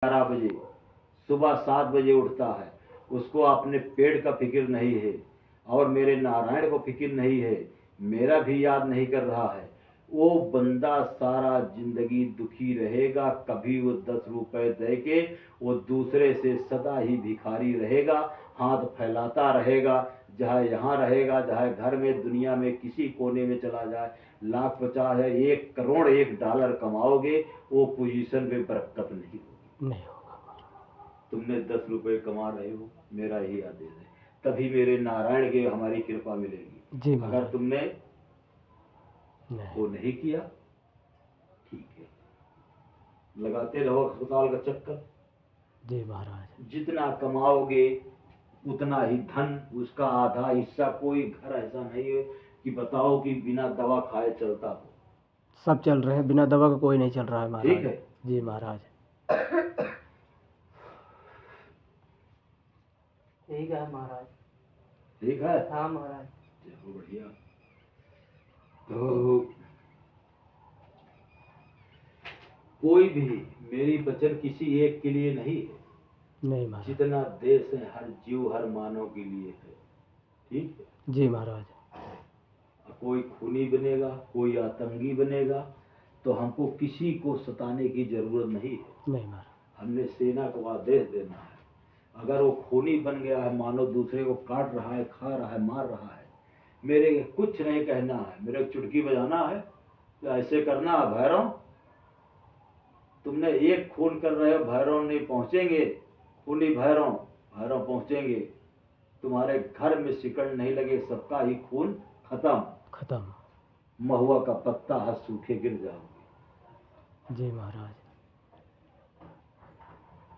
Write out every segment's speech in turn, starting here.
11 बजे, सुबह 7 बजे उठता है, उसको अपने पेट का फिक्र नहीं है और मेरे नारायण को फिक्र नहीं है, मेरा भी याद नहीं कर रहा है, वो बंदा सारा जिंदगी दुखी रहेगा। कभी वो 10 रुपए दे के वो दूसरे से सदा ही भिखारी रहेगा, हाथ फैलाता रहेगा। चाहे यहाँ रहेगा, चाहे घर में, दुनिया में किसी कोने में चला जाए, लाख 50 है, 1 करोड़ $1 कमाओगे, वो पोजीशन पे बरकत नहीं होगा। तुमने 10 रुपए कमा रहे हो, मेरा ही आदेश है, तभी मेरे नारायण के हमारी कृपा मिलेगी जी। अगर तुमने वो नहीं किया, ठीक है, लगाते रहो अस्पताल का चक्कर जी महाराज। जितना कमाओगे उतना ही धन, उसका आधा हिस्सा। कोई घर ऐसा नहीं है कि बताओ कि बिना दवा खाए चलता हो। सब चल रहे हैं, बिना दवा का कोई नहीं चल रहा है महाराज। ठीक है जी महाराज। ठीक है महाराज। ठीक है, हाँ महाराज। चलो बढ़िया। तो कोई भी मेरी वचन किसी एक के लिए नहीं है, नहीं महाराज। जितना देश है हर जीव हर मानव के लिए है, ठीक है जी महाराज। कोई खूनी बनेगा, कोई आतंकी बनेगा, तो हमको किसी को सताने की जरूरत नहीं है। नहीं महाराज। हमने सेना को आदेश देना है। अगर वो खूनी बन गया है, मानो दूसरे को काट रहा है, खा रहा है, मार रहा है, मेरे कुछ नहीं कहना है, मेरे चुटकी बजाना है, तो ऐसे करना है। भैरव, तुमने एक खून कर रहे हो, भैरव नहीं पहुंचेंगे, खूनी भैरव पहुंचेंगे, तुम्हारे घर में सिकड़ नहीं लगे, सबका ही खून खत्म। महुआ का पत्ता हाथ सूखे गिर जाओगे जी महाराज।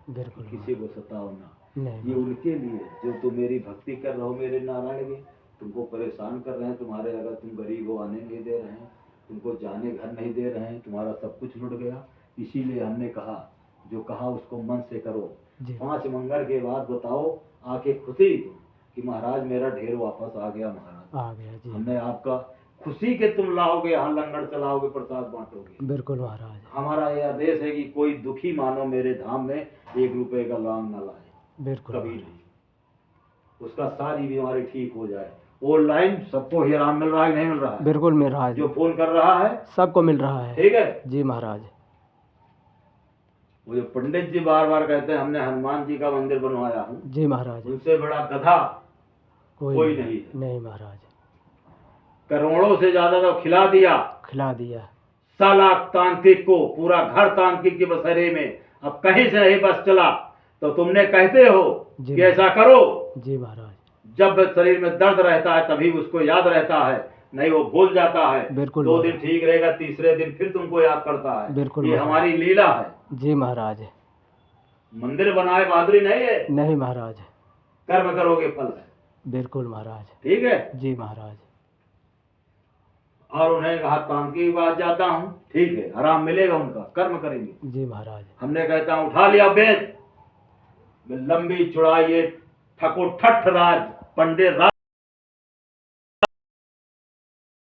बिल्कुल। किसी को सताओ ना। नहीं, ये उनके लिए जो तुम मेरी भक्ति कर रहे हो, मेरे नारायण के, तुमको परेशान कर रहे हैं, तुम्हारे, अगर तुम गरीब हो आने नहीं दे रहे हैं, तुमको जाने घर नहीं दे रहे हैं, तुम्हारा सब कुछ लुट गया। इसीलिए हमने कहा, जो कहा उसको मन से करो। 5 मंगल के बाद बताओ आके खुशी कि महाराज मेरा ढेर वापस आ गया। महाराज आ गया जी। हमने आपका खुशी के तुम लाओगे, यहाँ लंगर चलाओगे, प्रसाद बांटोगे। बिल्कुल महाराज। हमारा ये आदेश है कि कोई दुखी मानो मेरे धाम में 1 रुपए का लांग न लाए, बिल्कुल कभी नहीं। उसका सारी बीमारी ठीक हो जाए। ऑनलाइन सबको ही आराम मिल रहा है, नहीं मिल रहा है? बिल्कुल मिल रहा है। जो फोन कर रहा है सबको मिल रहा है। ठीक है जी महाराज। वो जो पंडित जी बार बार कहते हैं हमने हनुमान जी का मंदिर बनवाया हूँ, जी महाराज, उनसे बड़ा गधा कोई नहीं है। नहीं महाराज। करोड़ों से ज्यादा तो खिला दिया। 100 लाख तांत्रिक को, पूरा घर तांत्रिक के बसेरे में। अब कहीं से नहीं बस चला तो तुमने कहते हो कि ऐसा करो। जी महाराज। जब शरीर में दर्द रहता है तभी उसको याद रहता है, नहीं वो भूल जाता है। बिल्कुल। 2 दिन ठीक रहेगा, तीसरे दिन फिर तुमको याद करता है। बिल्कुल। ये हमारी लीला है। जी महाराज। मंदिर बनाए बहादुरी नहीं है। नहीं महाराज। कर्म करोगे फल है। बिल्कुल महाराज। ठीक है जी महाराज। और उन्हें कहा तांत्रिक के पास जाता हूँ, ठीक है, आराम मिलेगा, उनका कर्म करेंगे। जी महाराज। हमने कहता हूँ उठा लिया बेद, लंबी चौड़ाई ठकुर ठठ राज पंडित राज